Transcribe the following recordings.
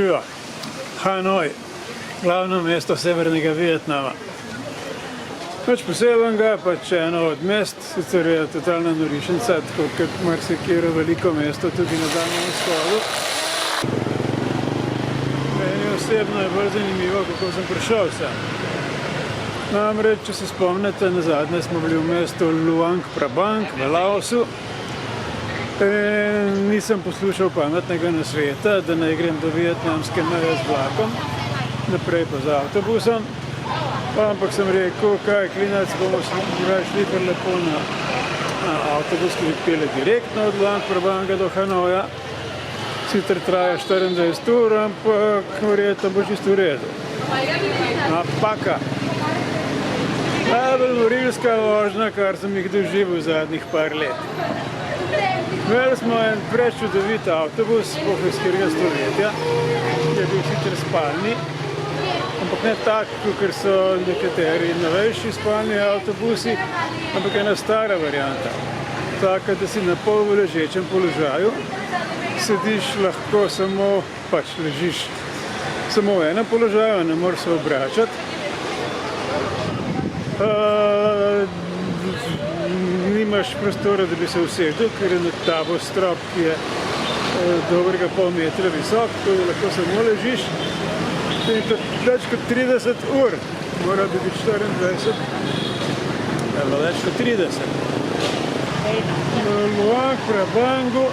Živijo. Hanoj, glavno mesto severnega Vietnama. Pač posebenega, pač eno od mest, sicer je totalna norišnica, tako kot marsikero veliko mesto tudi na Daljnem vzhodu. Meni osebno je bolj zanimivo, kako sem prišel sem. Namreč, če se spomnite, nazadnje smo bili v mestu Luang Prabang v Laosu. Nisem poslušal pametnega nasveta, da naj grem do vietnamske meje z vlakom, naprej pa z avtobusom. Ampak sem rekel, kaj klinac, bomo šli kar lepo na avtobus, ki pelje direktno od Luang Prabanga do Hanoja. Sicer traja 24 ur, ampak verjetno bo čisto v redu. Napaka. Najbolj morilska vožnja, kar sem jih doživel v zadnjih par let. Imeli smo en prečudovit avtobus, sploh iz katerega stoletja, ki je bil sicer spalni, ampak ne tak, kot so nekateri novejši spalni avtobusi, ampak ena stara varianta. Taka, da si na pol v ležečem položaju, sediš lahko samo, pač ležiš samo v enem položaju, ne moreš se obračati. Nimaš prostora, da bi se usedel, ker je nad tabo strop, ki je dobrega pol metra visok, tako da lahko samo ležiš. In to več kot 30 ur, mora bi biti 24, ali več kot 30. V Luang Prabangu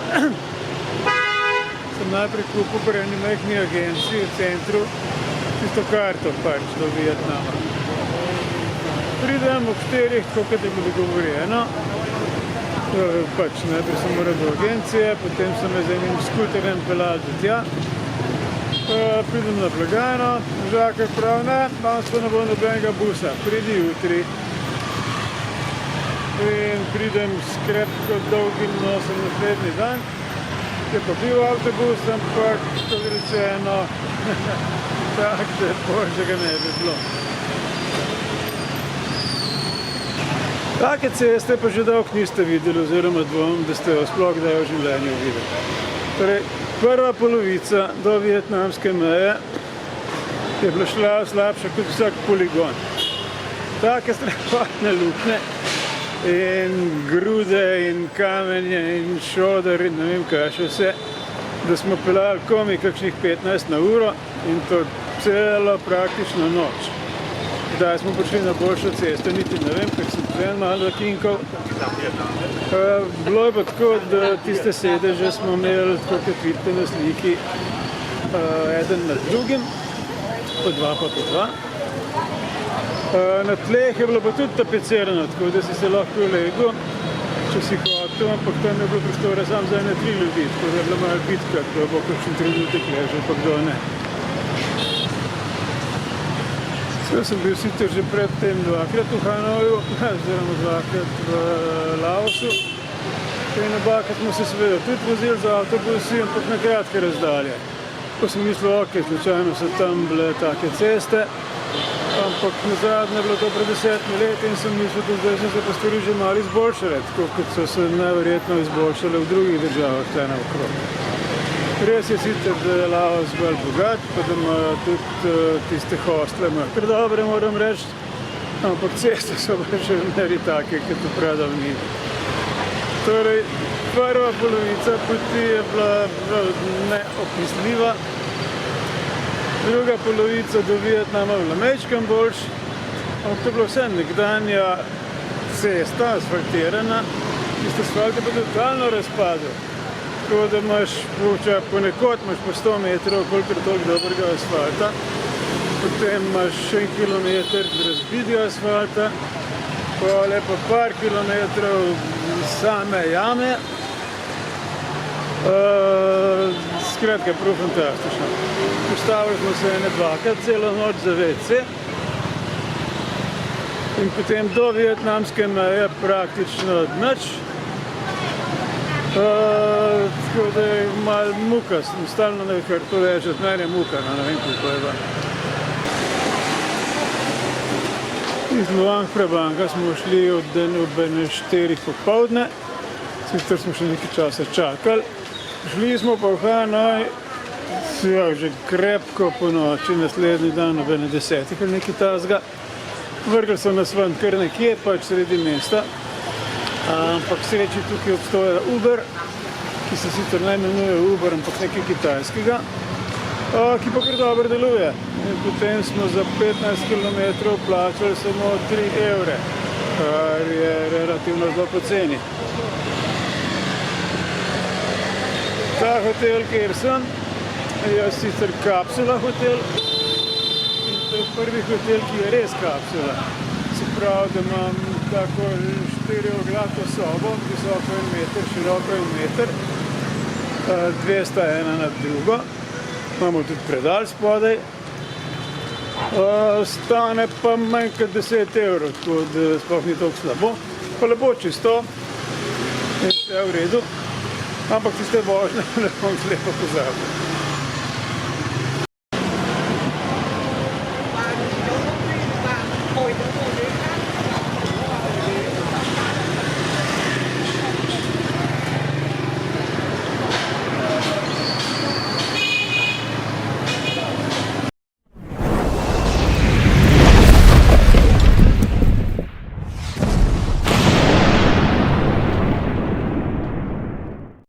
sem najprej kupil pri eni majhni agenciji v centru tisto karto pač do Vietnama. Pridem ob 4, tako kot je bilo dogovorjeno. Pač najprej sem moral do agencije, potem sem me z enim skuterjem peljal do tja. Pridem na blagajno, žakaj prav, ne, danes pa ne bo nobenega busa, pridi jutri. In pridem s krepko dolgim nosom naslednji dan, je pa bil avtobus, ampak, kot rečeno, tak, da boljše ga ne bi bilo. Take ceste pa že dolgo niste videli, oziroma dvomim, da ste jo sploh kdaj v življenju videli. Torej, prva polovica do vietnamske meje je bila šla slabša kot vsak poligon. Take strahotne luknje in grude in kamenje in šoder in ne vem kaj še vse, da smo peljali komaj kakšnih 15 na uro in to celo praktično noč. Kdaj smo prišli na boljšo cesto, niti ne vem, ker sem ven malo zakinkal. Bilo je pa tako, da tiste sedeže smo imeli, tako kot vidite na sliki, eden nad drugim, po dva pa po dva. Na tleh je bilo pa tudi tapecirano, tako da si se lahko ulegel, če si hotel, ampak tam je bilo prostora samo za ene 3 ljudi, tako da je bilo malo bitka, kdo bo kakšen trenutek ležal, pa kdo ne. Sem bil sicer že predtem dvakrat v Hanoju, oziroma dvakrat v Laosu. In obakrat smo se seveda tudi vozili z avtobusi, ampak na kratke razdalje. Ko sem mislil, ok, slučajno so tam bile take ceste, ampak nazadnje je bilo to pred 10 leti in sem mislil, da zdaj so se pa stvari že malo izboljšale, tako kot so se najverjetno izboljšale v drugih državah tle naokrog. Res je sicer, da je Laos bolj bogat, pa da imajo tudi tiste hostle, kar dobre moram reči, ampak ceste so pa še vmeri take, kot v pradavnini. Torej, prva polovica poti je bila neopisljiva, druga polovica do Vietnama bila majčkeno boljša, ampak to je bila vse nekdanja cesta, asfaltirana, tiste asfalt je pa totalno razpadel. Tako da imaš ponekod po 100 metrov kolikor toliko dobrega asfalta, potem imaš 1 kilometer razbitega asfalta, pa par kilometrov same jame. Skratka, prav fantastično. Postavili smo se ene dvakrat celo noč za WC in potem do vietnamske meje praktično nič. Tako da je malo muka, sem stalno nekaj to ležati, meni je muka, ne vem koliko je van. Iz Luang Prabanga smo šli ob 4 popoldne, sicer smo še nekaj časa čakali. Šli smo pa v Hanoj Ja, že krepko po noči, naslednji dan ob 10 ali nekaj tasga. Vrgli so nas ven kar nekje, pač sredi mesta. Ampak sreči tukaj obstoja Uber, ki se sicer ne imenuje Uber, ampak nekaj kitajskega, ki pa kar dobro deluje. In potem smo za 15 km plačali samo 3 evre, kar je relativno zelo poceni. Ta hotel, kjer sem, je sicer kapsula hotel. To je prvi hotel, ki je res kapsula. Se pravi, da imam tako 4-oglato sobo, visoko 1 meter, široko 1 meter, 200 ena nad drugo. Imamo tudi predal spodaj. Stane pa manj kot 10 evrov, tako da sploh ni toliko slabo. Pa lepo čisto in vse v redu. Ampak tiste vožnje ne bom slepo pozabil.